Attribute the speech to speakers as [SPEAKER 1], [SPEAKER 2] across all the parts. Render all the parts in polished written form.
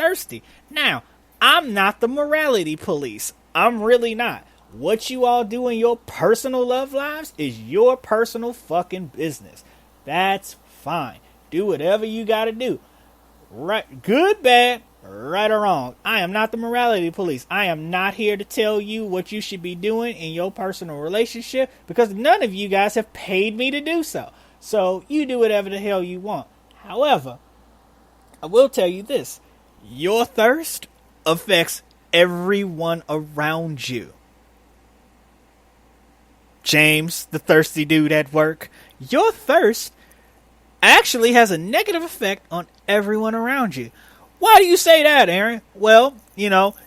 [SPEAKER 1] thirsty. Now, I'm not the morality police. I'm really not. What you all do in your personal love lives is your personal fucking business. That's fine. Do whatever you gotta do. Right, good, bad, right or wrong. I am not the morality police. I am not here to tell you what you should be doing in your personal relationship because none of you guys have paid me to do so. So you do whatever the hell you want. However, I will tell you this. Your thirst affects everyone around you. James, the thirsty dude at work, your thirst actually has a negative effect on everyone around you. Why do you say that, Aaron? Well,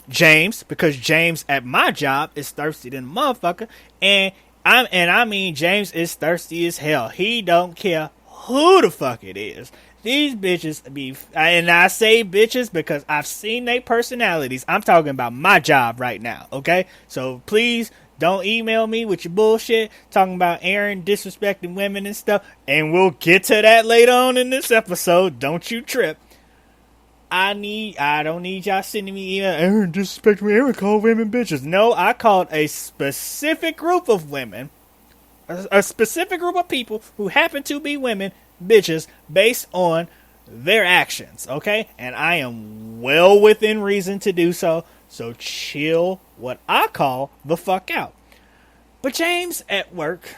[SPEAKER 1] James, because James at my job is thirsty than a motherfucker, and I mean James is thirsty as hell. He don't care who the fuck it is. These bitches be, and I say bitches because I've seen their personalities. I'm talking about my job right now, okay? So please don't email me with your bullshit talking about Aaron disrespecting women and stuff. And we'll get to that later on in this episode. Don't you trip. I don't need y'all sending me email. Aaron disrespecting me. Aaron called women bitches. No, I called a specific group of women, a specific group of people who happen to be women bitches based on their actions, okay? And I am well within reason to do so. So chill what I call the fuck out. But James at work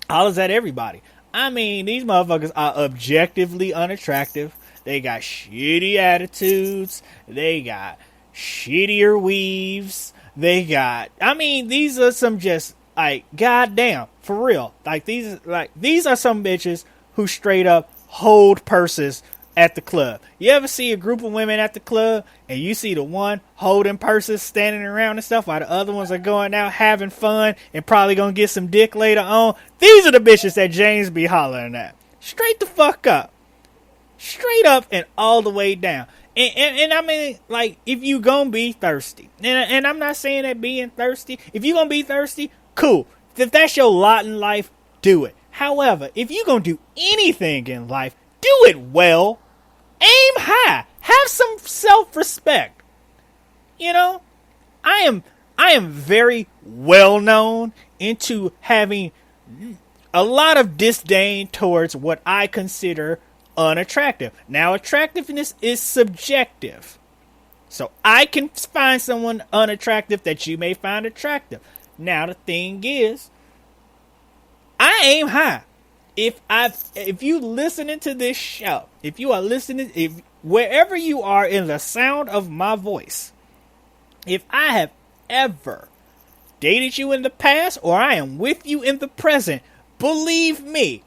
[SPEAKER 1] hollers at everybody. I mean, these motherfuckers are objectively unattractive. They got shitty attitudes. They got shittier weaves. These are some just like, goddamn, for real. These are some bitches who straight up hold purses at the club. You ever see a group of women at the club and you see the one holding purses standing around and stuff while the other ones are going out having fun and probably gonna get some dick later on? These are the bitches that James be hollering at. Straight the fuck up. Straight up and all the way down. And I mean, like, if you gonna be thirsty, and I'm not saying that being thirsty, if you gonna be thirsty, cool. If that's your lot in life, do it. However, if you gonna do anything in life, do it well. Aim high. Have some self-respect. I am very well known into having a lot of disdain towards what I consider unattractive. Now, attractiveness is subjective. So I can find someone unattractive that you may find attractive. Now, the thing is, I aim high. If you listening to this show, wherever you are in the sound of my voice, if I have ever dated you in the past or I am with you in the present, believe me,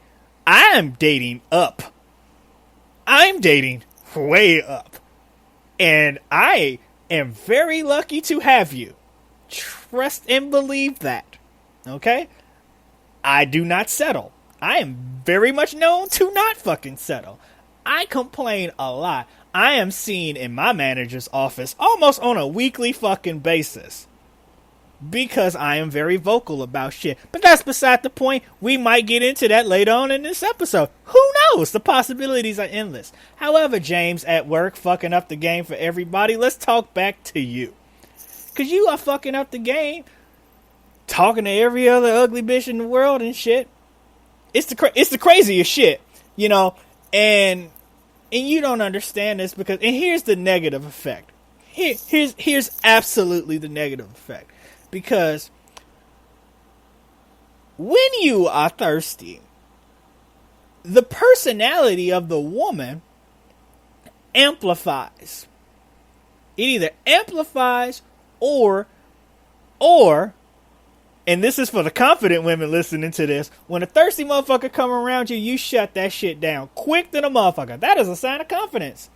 [SPEAKER 1] I am dating up. I'm dating way up. And I am very lucky to have you. Trust and believe that. Okay? I do not settle. I am very much known to not fucking settle. I complain a lot. I am seen in my manager's office almost on a weekly fucking basis. Because I am very vocal about shit. But that's beside the point. We might get into that later on in this episode. Who knows? The possibilities are endless. However, James at work fucking up the game for everybody. Let's talk back to you. Because you are fucking up the game. Talking to every other ugly bitch in the world and shit. It's the craziest shit, and you don't understand this and here's the negative effect. Here's absolutely the negative effect, because when you are thirsty, the personality of the woman amplifies. It either amplifies or and this is for the confident women listening to this. When a thirsty motherfucker come around you, you shut that shit down quick than a motherfucker. That is a sign of confidence.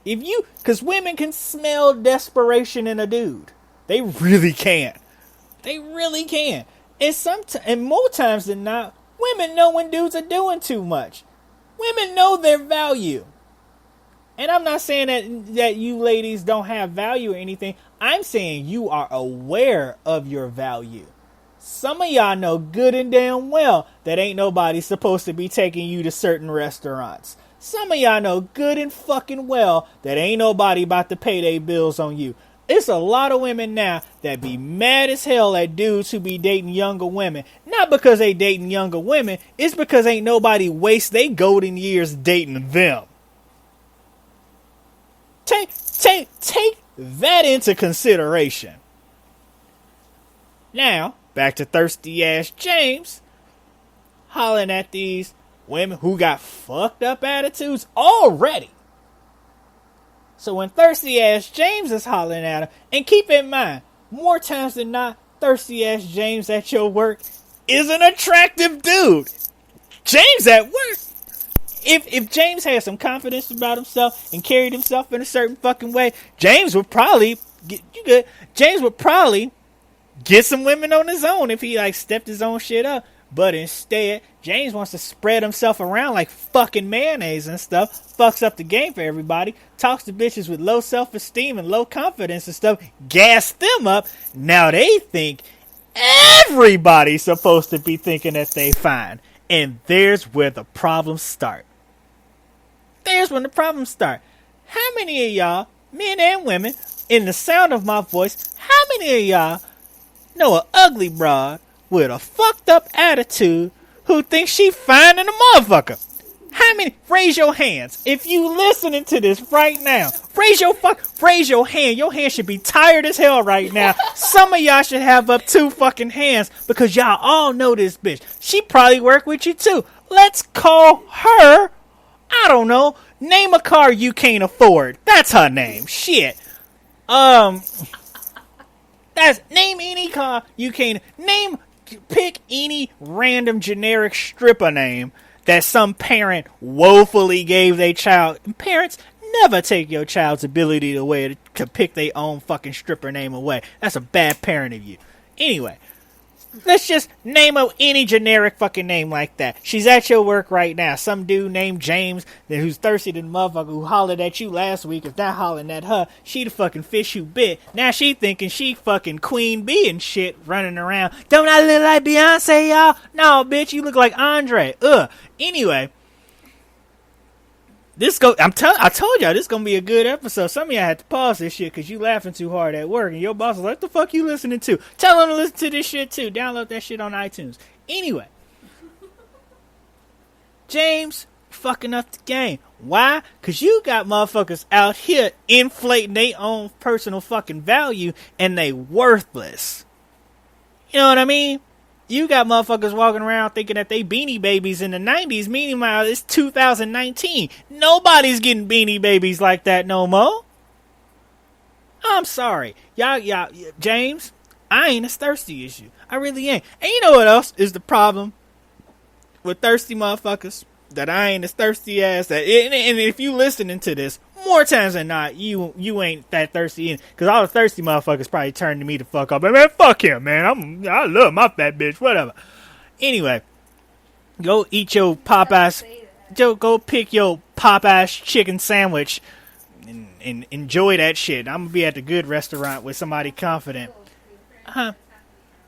[SPEAKER 1] Because women can smell desperation in a dude. They really can. They really can. And more times than not, women know when dudes are doing too much. Women know their value. And I'm not saying that you ladies don't have value or anything. I'm saying you are aware of your value. Some of y'all know good and damn well that ain't nobody supposed to be taking you to certain restaurants. Some of y'all know good and fucking well that ain't nobody about to pay their bills on you. It's a lot of women now that be mad as hell at dudes who be dating younger women. Not because they dating younger women, it's because ain't nobody waste they golden years dating them. Take that into consideration. Now, back to thirsty ass James hollering at these women who got fucked up attitudes already. So when thirsty ass James is hollering at him, and keep in mind, more times than not, thirsty ass James at your work is an attractive dude. James at work. If James had some confidence about himself and carried himself in a certain fucking way, James would probably get some women on his own if he like stepped his own shit up. But instead, James wants to spread himself around like fucking mayonnaise and stuff. Fucks up the game for everybody. Talks to bitches with low self-esteem and low confidence and stuff. Gas them up. Now they think everybody's supposed to be thinking that they fine. And there's where the problems start. There's when the problems start. How many of y'all, men and women, in the sound of my voice, how many of y'all know an ugly broad with a fucked up attitude who thinks she fine in a motherfucker? How many? Raise your hands. If you listening to this right now, raise your hand. Your hand should be tired as hell right now. Some of y'all should have up 2 fucking hands because y'all all know this bitch. She probably work with you too. Let's call her, I don't know, name a car you can't afford. That's her name. Shit. That's name any car you can't name. Pick any random generic stripper name that some parent woefully gave their child. Parents, never take your child's ability away to pick their own fucking stripper name away. That's a bad parent of you. Anyway, let's just name any generic fucking name like that. She's at your work right now. Some dude named James who's thirsty to the motherfucker who hollered at you last week. If not hollering at her, she the fucking fish you bit. Now she thinking she fucking Queen Bee and shit running around. Don't I look like Beyonce, y'all? No, bitch, you look like Andre. Anyway. I told y'all this gonna be a good episode. Some of y'all had to pause this shit because you laughing too hard at work and your boss was like, what the fuck you listening to? Tell them to listen to this shit too. Download that shit on iTunes. Anyway. James fucking up the game. Why? Because you got motherfuckers out here inflating their own personal fucking value and they worthless. You know what I mean? You got motherfuckers walking around thinking that they Beanie Babies in the 90s. Meanwhile, it's 2019. Nobody's getting Beanie Babies like that no more. I'm sorry. Y'all, James, I ain't as thirsty as you. I really ain't. And you know what else is the problem with thirsty motherfuckers? That I ain't as thirsty as that. And if you listening to this, more times than not, you ain't that thirsty. Because all the thirsty motherfuckers probably turn to me to fuck up. But man, fuck him, man. I love my fat bitch. Whatever. Anyway, go eat your Popeyes. Go pick your Popeyes chicken sandwich and enjoy that shit. I'm gonna be at the good restaurant with somebody confident.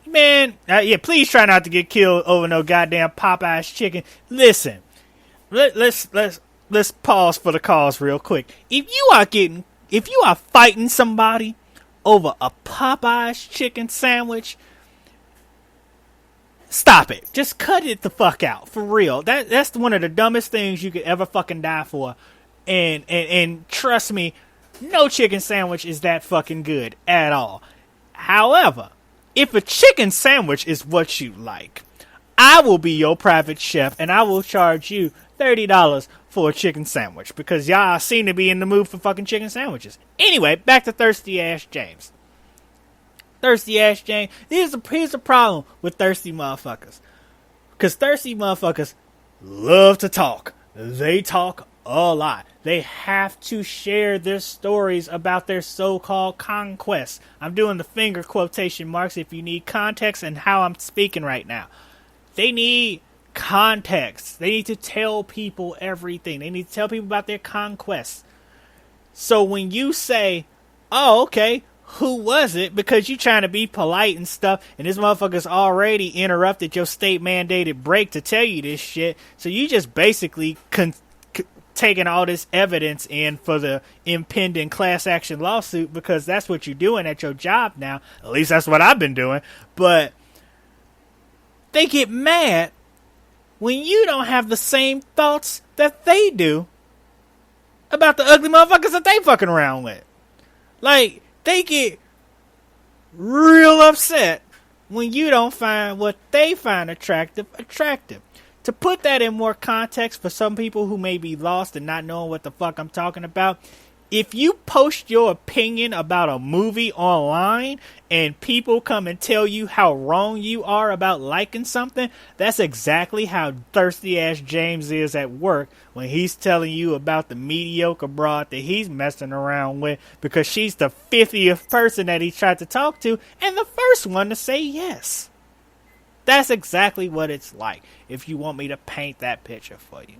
[SPEAKER 1] Man, yeah, please try not to get killed over no goddamn Popeyes chicken. Listen, let's pause for the cause real quick. If you are fighting somebody over a Popeyes chicken sandwich, stop it. Just cut it the fuck out. For real. That's one of the dumbest things you could ever fucking die for. And trust me, no chicken sandwich is that fucking good at all. However, if a chicken sandwich is what you like, I will be your private chef and I will charge you $30 for a chicken sandwich because y'all seem to be in the mood for fucking chicken sandwiches. Anyway, back to thirsty ass James. Thirsty ass James. Here's the problem with thirsty motherfuckers. Because thirsty motherfuckers love to talk. They talk a lot. They have to share their stories about their so-called conquests. I'm doing the finger quotation marks if you need context and how I'm speaking right now. They need context. They need to tell people everything. They need to tell people about their conquests. So when you say, oh, okay, who was it? Because you trying to be polite and stuff, and this motherfucker's already interrupted your state-mandated break to tell you this shit. So you just basically taking all this evidence in for the impending class action lawsuit, because that's what you're doing at your job now. At least that's what I've been doing. But they get mad when you don't have the same thoughts that they do about the ugly motherfuckers that they fucking around with. Like, they get real upset when you don't find what they find attractive. To put that in more context for some people who may be lost and not knowing what the fuck I'm talking about, if you post your opinion about a movie online and people come and tell you how wrong you are about liking something, that's exactly how thirsty ass James is at work when he's telling you about the mediocre broad that he's messing around with because she's the 50th person that he tried to talk to and the first one to say yes. That's exactly what it's like, if you want me to paint that picture for you.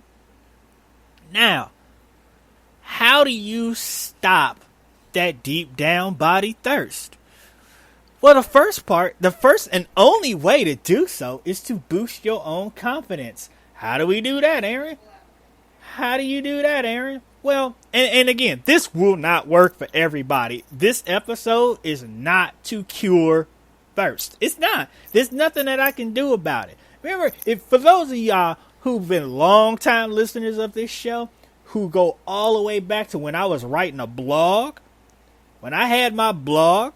[SPEAKER 1] Now, how do you stop that deep down body thirst? Well, the first and only way to do so is to boost your own confidence. How do we do that, Aaron? How do you do that, Aaron? Well, and again, this will not work for everybody. This episode is not to cure thirst. It's not. There's nothing that I can do about it. Remember, if for those of y'all who've been long time listeners of this show, who go all the way back to when I was writing a blog, when I had my blog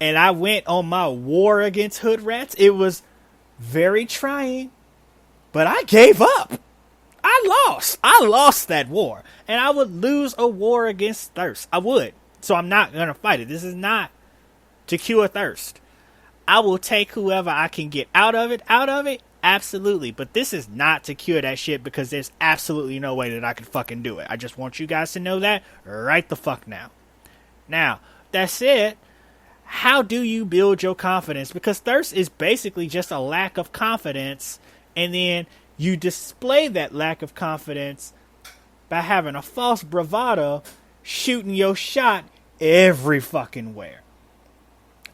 [SPEAKER 1] and I went on my war against hood rats, it was very trying, but I gave up. I lost that war, and I would lose a war against thirst. I would. So I'm not going to fight it. This is not to cure thirst. I will take whoever I can get out of it, absolutely. But this is not to cure that shit, because there's absolutely no way that I could fucking do it. I just want you guys to know that right the fuck now. Now, that said, how do you build your confidence? Because thirst is basically just a lack of confidence, and then you display that lack of confidence by having a false bravado, shooting your shot every fucking where.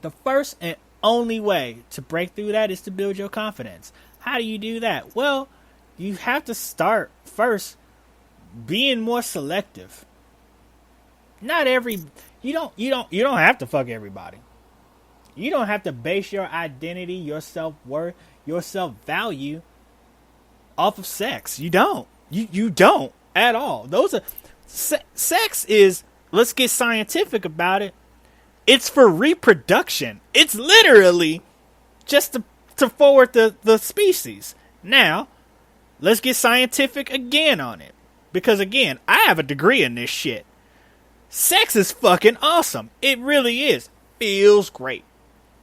[SPEAKER 1] The first and only way to break through that is to build your confidence. How do you do that? Well, you have to start first being more selective. You don't have to fuck everybody. You don't have to base your identity, your self-worth, your self-value off of sex. You don't. You don't at all. Sex is, let's get scientific about it. It's for reproduction. It's literally just to forward the species. Now, let's get scientific again on it. Because again, I have a degree in this shit. Sex is fucking awesome. It really is. Feels great.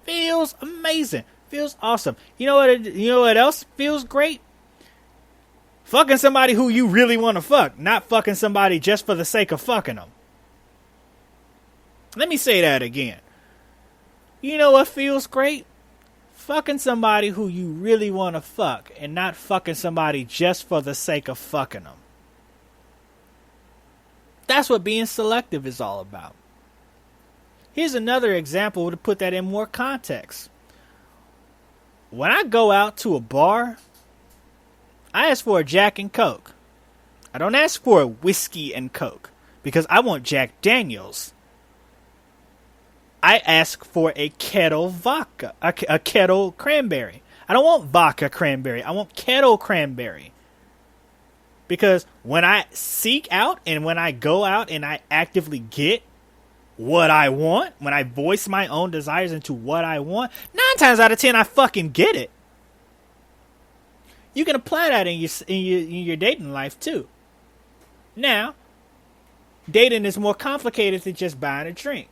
[SPEAKER 1] Feels amazing. Feels awesome. You know what else feels great? Fucking somebody who you really want to fuck. Not fucking somebody just for the sake of fucking them. Let me say that again. You know what feels great? Fucking somebody who you really want to fuck, and not fucking somebody just for the sake of fucking them. That's what being selective is all about. Here's another example to put that in more context. When I go out to a bar, I ask for a Jack and Coke. I don't ask for a whiskey and Coke, because I want Jack Daniels. I ask for a kettle vodka, a kettle cranberry. I don't want vodka cranberry. I want kettle cranberry. Because when I seek out and when I go out and I actively get what I want, when I voice my own desires into what I want, 9 times out of 10 I fucking get it. You can apply that in your dating life too. Now, dating is more complicated than just buying a drink.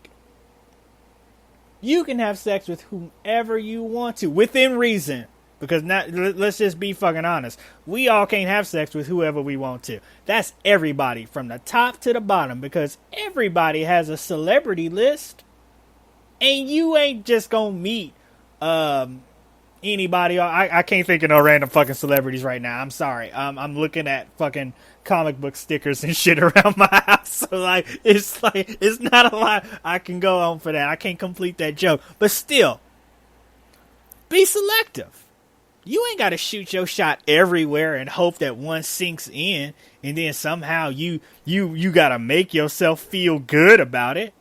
[SPEAKER 1] You can have sex with whomever you want to, within reason. Because let's just be fucking honest. We all can't have sex with whoever we want to. That's everybody, from the top to the bottom. Because everybody has a celebrity list. And you ain't just gonna meet anybody. I can't think of no random fucking celebrities right now. I'm sorry. I'm looking at fucking comic book stickers and shit around my house. So it's not a lot I can go on for that. I can't complete that joke. But still, be selective. You ain't got to shoot your shot everywhere and hope that one sinks in, and then somehow you got to make yourself feel good about it.